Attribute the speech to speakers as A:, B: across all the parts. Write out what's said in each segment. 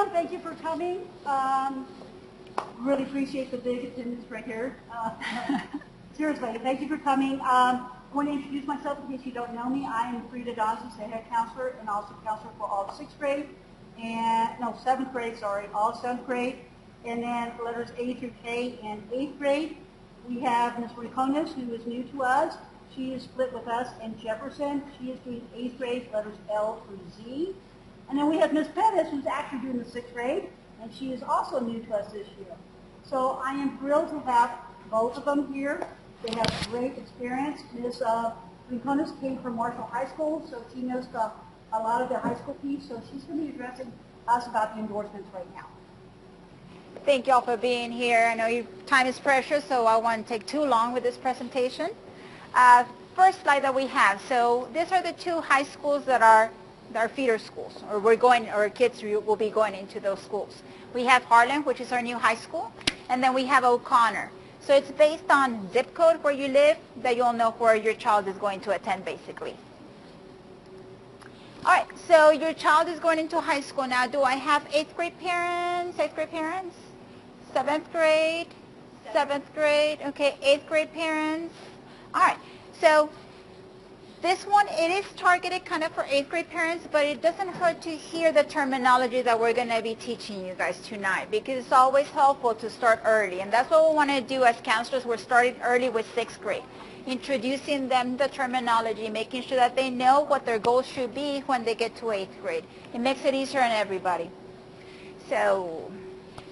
A: everyone. Thank you for coming. Really appreciate the big attendance right here. Seriously, thank you for coming. I want to introduce myself in case you don't know me. I am Frida Dawson, the head counselor and also counselor for all 6th grade and, no, 7th grade, sorry, all 7th grade. And then letters A through K in 8th grade. We have Ms. Ricones, who is new to us. She is split with us in Jefferson. She is doing 8th grade, letters L through Z. And then we have Ms. Pettis, who's actually doing the 6th grade, and she is also new to us this year. So I am thrilled to have both of them here. They have great experience. Ms. Ricones came from Marshall High School, so she knows a lot of the high school piece, so she's going to be addressing us about the endorsements right now.
B: Thank you all for being here. I know your time is precious, so I won't take too long with this presentation. First slide that we have. So these are the 2 high schools that are feeder schools, or our kids will be going into those schools. We have Harlan, which is our new high school, and then we have O'Connor. So it's based on zip code where you live that you'll know where your child is going to attend, basically. All right, so your child is going into high school now. Do I have 8th grade parents? 8th grade parents? 7th grade? 7th grade? Okay, 8th grade parents? All right, so this one, it is targeted kind of for 8th grade parents, but it doesn't hurt to hear the terminology that we're going to be teaching you guys tonight, because it's always helpful to start early. And that's what we want to do as counselors. We're starting early with 6th grade, introducing them the terminology, making sure that they know what their goals should be when they get to 8th grade. It makes it easier on everybody. So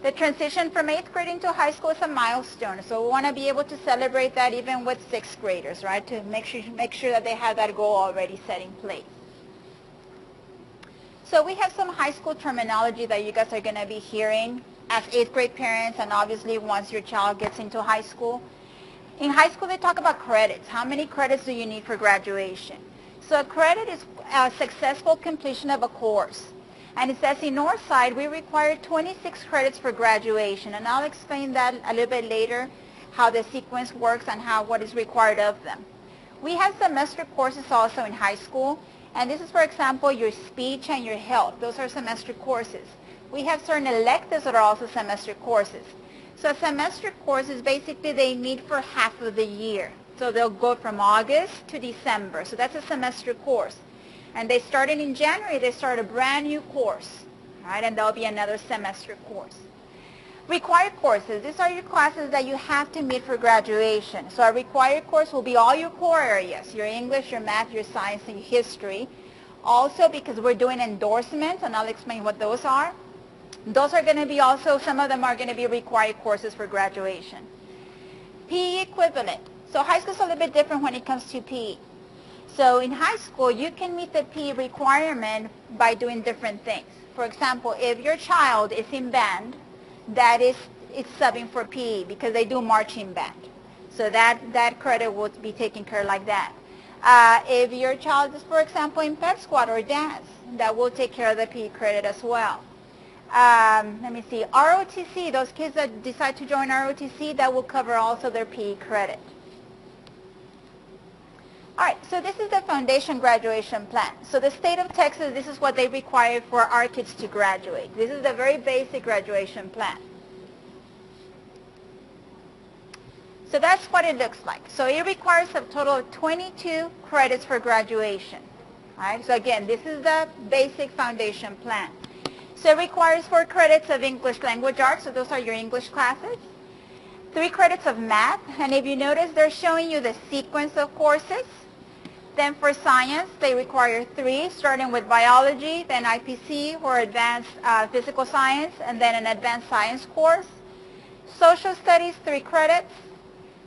B: the transition from 8th grade into high school is a milestone, so we want to be able to celebrate that even with 6th graders, right, to make sure that they have that goal already set in place. So we have some high school terminology that you guys are going to be hearing as 8th grade parents, and obviously once your child gets into high school. In high school, they talk about credits. How many credits do you need for graduation? So a credit is a successful completion of a course. And it says in Northside, we require 26 credits for graduation. And I'll explain that a little bit later, how the sequence works and what is required of them. We have semester courses also in high school. And this is, for example, your speech and your health. Those are semester courses. We have certain electives that are also semester courses. So a semester course is basically they meet for half of the year. So they'll go from August to December. So that's a semester course. And they started in January, they start a brand new course, right? And there'll be another semester course. Required courses, these are your classes that you have to meet for graduation. So a required course will be all your core areas, your English, your math, your science, and your history. Also, because we're doing endorsements, and I'll explain what those are. Those are going to be also, some of them are going to be required courses for graduation. PE equivalent. So high school is a little bit different when it comes to PE. So in high school, you can meet the PE requirement by doing different things. For example, if your child is in band, it's subbing for PE because they do marching band. So that credit will be taken care of like that. If your child is, for example, in pep squad or dance, that will take care of the PE credit as well. Let me see, ROTC, those kids that decide to join ROTC, that will cover also their PE credit. All right, so this is the foundation graduation plan. So the state of Texas, this is what they require for our kids to graduate. This is the very basic graduation plan. So that's what it looks like. So it requires a total of 22 credits for graduation. All right, so again, this is the basic foundation plan. So it requires 4 credits of English language arts, so those are your English classes. 3 credits of math, and if you notice, they're showing you the sequence of courses. Then for science, they require 3, starting with biology, then IPC, or advanced physical science, and then an advanced science course. Social studies, 3 credits.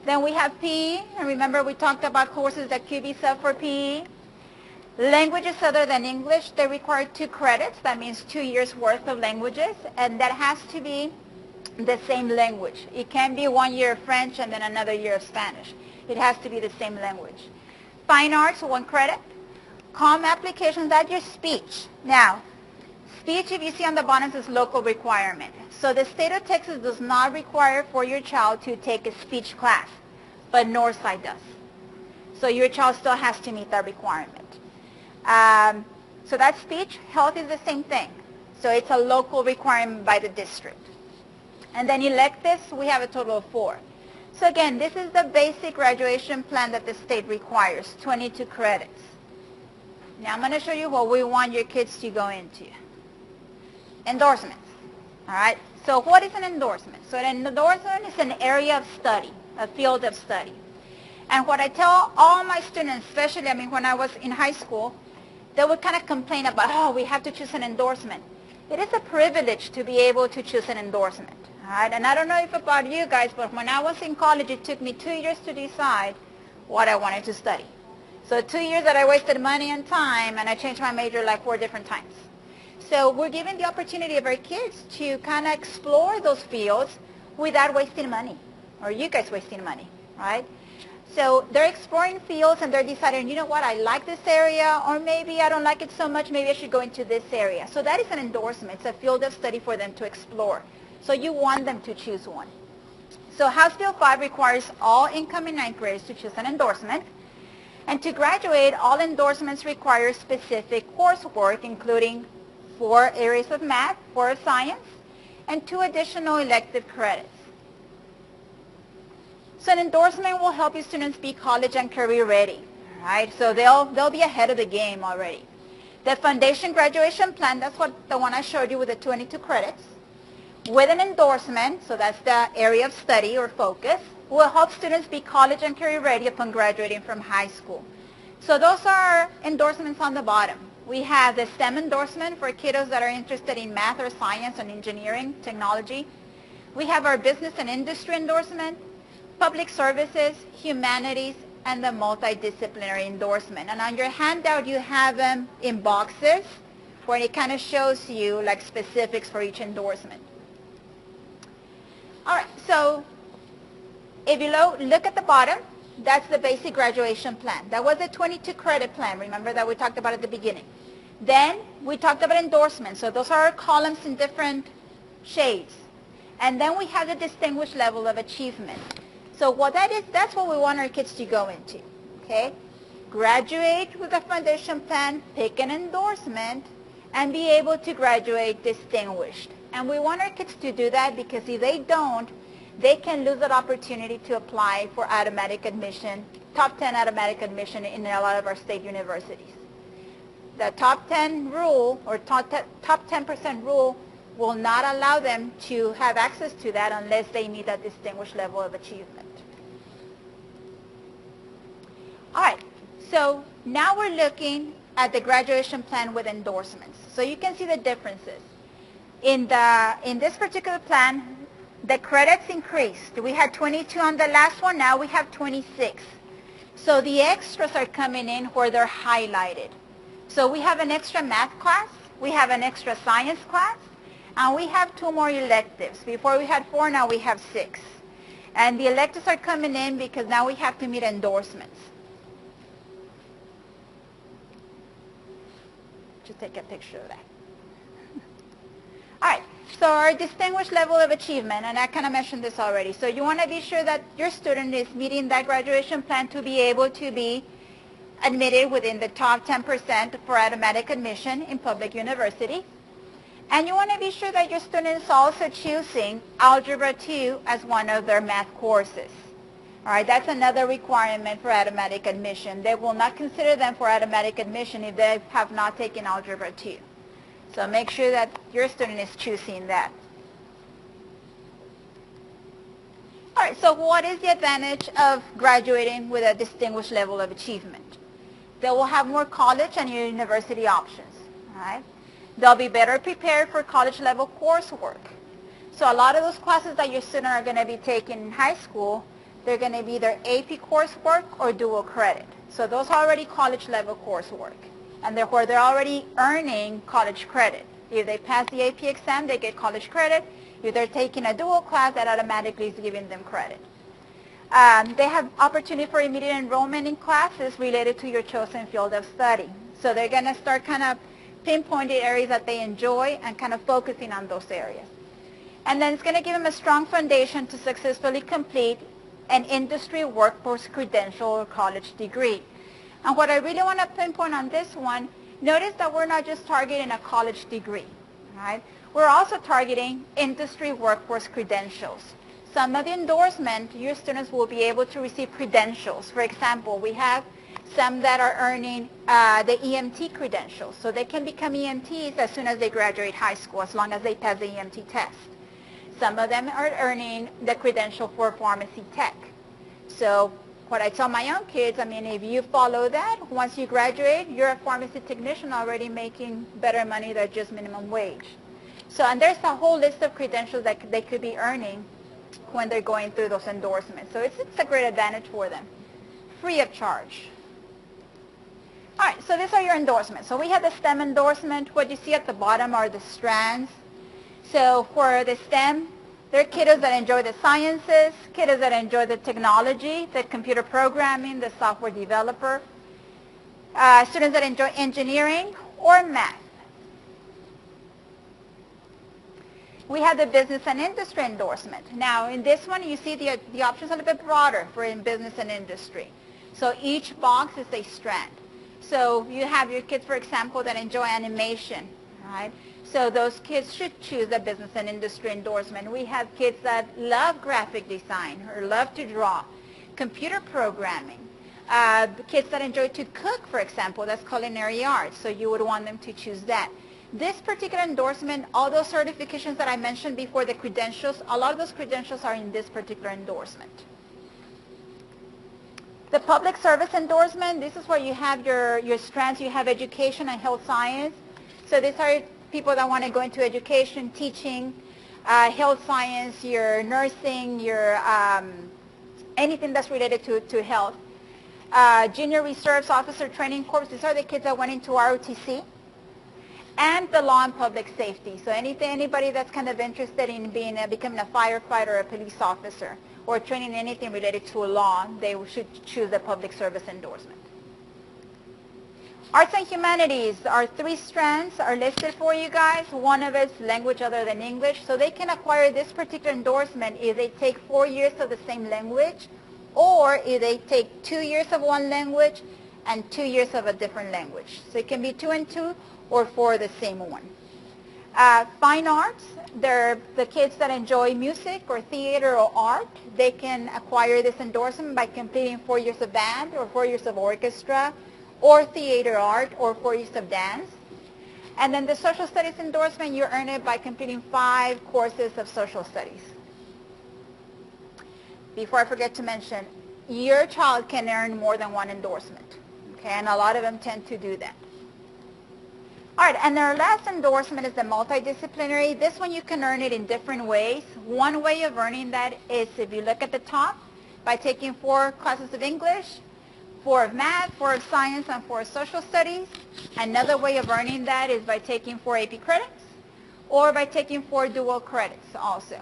B: Then we have PE, and remember we talked about courses that could be sub for PE. Languages other than English, they require 2 credits. That means 2 years worth of languages, and that has to be the same language. It can be 1 year of French and then another year of Spanish. It has to be the same language. Fine arts, 1 credit. COM applications, that's your speech. Now, speech, if you see on the bottom, is local requirement. So the state of Texas does not require for your child to take a speech class, but Northside does. So your child still has to meet that requirement. So that's speech. Health is the same thing. So it's a local requirement by the district. And then electives, we have a total of 4. So again, this is the basic graduation plan that the state requires, 22 credits. Now I'm going to show you what we want your kids to go into. Endorsements. All right. So what is an endorsement? So an endorsement is an area of study, a field of study. And what I tell all my students, especially, when I was in high school, they would kind of complain about, oh, we have to choose an endorsement. It is a privilege to be able to choose an endorsement. All right. And I don't know if about you guys, but when I was in college, it took me 2 years to decide what I wanted to study. So 2 years that I wasted money and time, and I changed my major like 4 different times. So we're giving the opportunity of our kids to kind of explore those fields without wasting money, or you guys wasting money, right? So they're exploring fields and they're deciding, you know what, I like this area, or maybe I don't like it so much, maybe I should go into this area. So that is an endorsement. It's a field of study for them to explore. So you want them to choose one. So House Bill 5 requires all incoming ninth graders to choose an endorsement. And to graduate, all endorsements require specific coursework, including 4 areas of math, 4 of science, and 2 additional elective credits. So an endorsement will help your students be college and career ready, right? So they'll be ahead of the game already. The foundation graduation plan, that's the one I showed you with the 22 credits. With an endorsement, so that's the area of study or focus, will help students be college and career ready upon graduating from high school. So those are endorsements on the bottom. We have the STEM endorsement for kiddos that are interested in math or science and engineering, technology. We have our business and industry endorsement, public services, humanities, and the multidisciplinary endorsement. And on your handout, you have them in boxes where it kind of shows you like specifics for each endorsement. All right, so if you look at the bottom, that's the basic graduation plan. That was a 22 credit plan, remember that we talked about at the beginning. Then we talked about endorsements. So those are our columns in different shades. And then we have the distinguished level of achievement. So what that is, that's what we want our kids to go into, okay? Graduate with a foundation plan, pick an endorsement, and be able to graduate distinguished. And we want our kids to do that because if they don't, they can lose that opportunity to apply for automatic admission, top 10 automatic admission in a lot of our state universities. The top 10 rule or top 10% rule will not allow them to have access to that unless they meet that distinguished level of achievement. All right, so now we're looking at the graduation plan with endorsements. So you can see the differences. In this particular plan, the credits increased. We had 22 on the last one, now we have 26. So the extras are coming in where they're highlighted. So we have an extra math class, we have an extra science class, and we have 2 more electives. Before we had 4, now we have 6. And the electives are coming in because now we have to meet endorsements. Just take a picture of that. All right, so our distinguished level of achievement, and I kind of mentioned this already. So you want to be sure that your student is meeting that graduation plan to be able to be admitted within the top 10% for automatic admission in public university. And you want to be sure that your student is also choosing Algebra 2 as one of their math courses. All right, that's another requirement for automatic admission. They will not consider them for automatic admission if they have not taken Algebra 2. So make sure that your student is choosing that. All right, so what is the advantage of graduating with a distinguished level of achievement? They will have more college and university options. All right? They'll be better prepared for college level coursework. So a lot of those classes that your students are going to be taking in high school, they're going to be either AP coursework or dual credit. So those are already college level coursework. And therefore they're already earning college credit. If they pass the AP exam, they get college credit. If they're taking a dual class, that automatically is giving them credit. They have opportunity for immediate enrollment in classes related to your chosen field of study. So they're going to start kind of pinpointing areas that they enjoy and kind of focusing on those areas. And then it's going to give them a strong foundation to successfully complete an industry workforce credential or college degree. And what I really want to pinpoint on this one, notice that we're not just targeting a college degree. right? We're also targeting industry workforce credentials. Some of the endorsement, your students will be able to receive credentials. For example, we have some that are earning the EMT credentials. So they can become EMTs as soon as they graduate high school, as long as they pass the EMT test. Some of them are earning the credential for pharmacy tech. So what I tell my young kids, I mean, if you follow that, once you graduate, you're a pharmacy technician already making better money than just minimum wage. So, and there's a whole list of credentials that they could be earning when they're going through those endorsements. So it's a great advantage for them, free of charge. All right, so these are your endorsements. So we have the STEM endorsement. What you see at the bottom are the strands. So for the STEM, there are kiddos that enjoy the sciences, kiddos that enjoy the technology, the computer programming, the software developer, students that enjoy engineering or math. We have the business and industry endorsement. Now, in this one, you see the options are a little bit broader for in business and industry. So each box is a strand. So you have your kids, for example, that enjoy animation, right? So those kids should choose the business and industry endorsement. We have kids that love graphic design or love to draw, computer programming. Kids that enjoy to cook, for example, that's culinary arts. So you would want them to choose that. This particular endorsement, all those certifications that I mentioned before, the credentials, a lot of those credentials are in this particular endorsement. The public service endorsement, this is where you have your strands. You have education and health science. So these are people that want to go into education, teaching, health science, your nursing, your anything that's related to health. Junior Reserves Officer Training Corps, these are the kids that went into ROTC. And the law and public safety. So anybody that's kind of interested in becoming a firefighter or a police officer or training anything related to law, they should choose the public service endorsement. Arts and humanities, our 3 strands are listed for you guys. One of it's language other than English. So they can acquire this particular endorsement if they take 4 years of the same language, or if they take 2 years of one language and 2 years of a different language. So it can be 2 and 2 or for the same one. Fine arts, they're the kids that enjoy music or theater or art. They can acquire this endorsement by completing 4 years of band or 4 years of orchestra or theater art or 4 years of dance. And then the social studies endorsement, you earn it by completing 5 courses of social studies. Before I forget to mention, your child can earn more than one endorsement. Okay, and a lot of them tend to do that. All right, and our last endorsement is the multidisciplinary. This one you can earn it in different ways. One way of earning that is, if you look at the top, by taking 4 classes of English, 4 of math, 4 of science, and 4 of social studies. Another way of earning that is by taking 4 AP credits or by taking 4 dual credits also.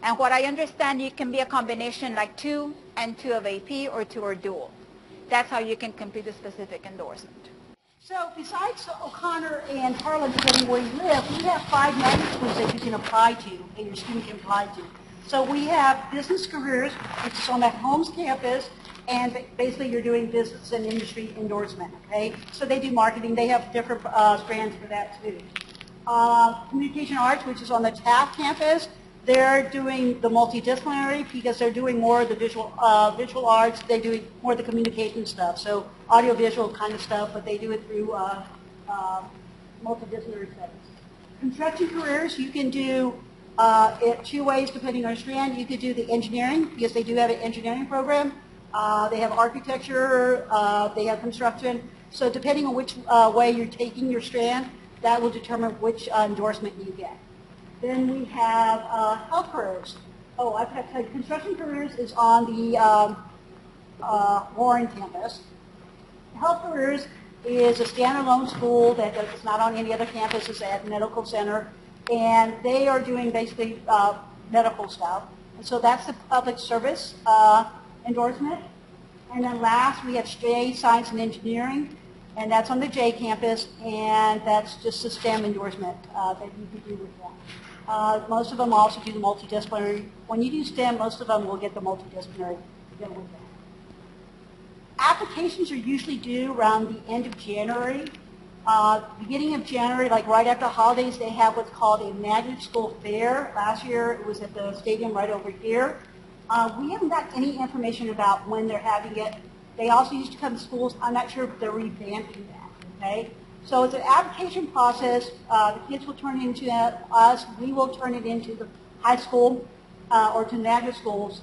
B: And what I understand, you can be a combination like 2 and 2 of AP or 2 or dual. That's how you can complete the specific endorsement.
A: So besides O'Connor and Harlan, depending where you live, we have 5 magnet schools that you can apply to and your student can apply to. So we have business careers, which is on that Holmes campus, and basically you're doing business and industry endorsement, okay? So they do marketing. They have different strands for that too. Communication arts, which is on the Taft campus, they're doing the multidisciplinary because they're doing more of the visual arts. They do more of the communication stuff, so audiovisual kind of stuff, but they do it through multidisciplinary studies. Construction careers, you can do it 2 ways depending on your strand. You could do the engineering because they do have an engineering program. They have architecture. They have construction. So depending on which way you're taking your strand, that will determine which endorsement you get. Then we have health careers. Oh, I've had construction careers is on the Warren campus. Health careers is a standalone school that is not on any other campus. It's at medical center, and they are doing basically medical stuff. And so that's the public service endorsement. And then last we have J Science and Engineering, and that's on the J campus, and that's just a STEM endorsement that you could do with that. Most of them also do the multidisciplinary. When you do STEM, most of them will get the multidisciplinary to go with that. Applications are usually due around the end of January. Beginning of January, like right after holidays, they have what's called a magnet school fair. Last year it was at the stadium right over here. We haven't got any information about when they're having it. They also used to come to schools. I'm not sure if they're revamping that, okay? So it's an application process. The kids will turn it into us. We will turn it into the high school or to magnet schools.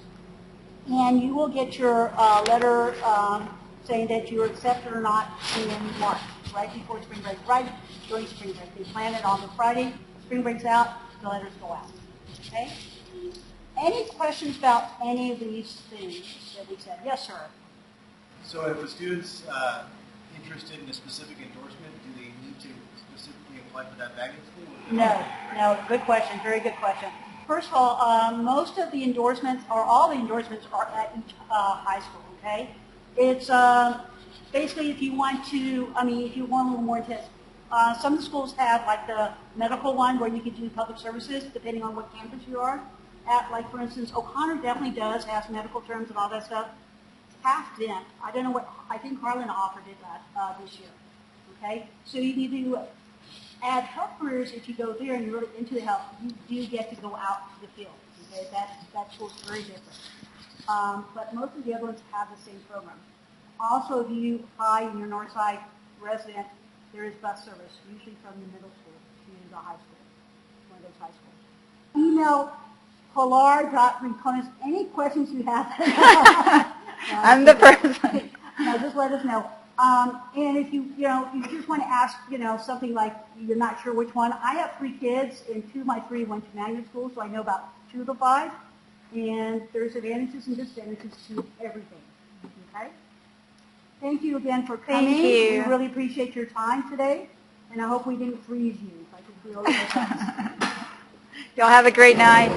A: And you will get your letter saying that you're accepted or not in March, right before spring break, right during spring break. They plan it on the Friday. Spring break's out, the letters go out. Okay? Any questions about any of these things that we said? Yes, sir.
C: So if a student's interested in a specific endorsement, do they need to specifically apply for that magnet school?
A: No, good question, very good question. First of all, most of the endorsements, or all the endorsements, are at each high school, okay? It's basically if you want to, if you want a little more intense, some of the schools have like the medical one where you can do public services depending on what campus you are at. Like for instance, O'Connor definitely does, has medical terms and all that stuff. Half-dent, I don't know what, I think Harlan offered it this year, okay? So you can do at health careers, if you go there and you're really into the health, you do get to go out to the field. Okay, that school's very different. But most of the other ones have the same program. Also, if you high in your Northside resident, there is bus service, usually from the middle school to the high school, one of those high schools. Email polar.reconis any questions you have.
B: I'm the person.
A: Just let us know. And if you just want to ask, something like you're not sure which one. I have 3 kids, and 2 of my 3 went to magnet school, so I know about 2 of the 5. And there's advantages and disadvantages to everything. Okay? Thank you again for coming.
B: Thank you.
A: We really appreciate your time today, and I hope we didn't freeze you. I could feel it.
B: Y'all have a great night.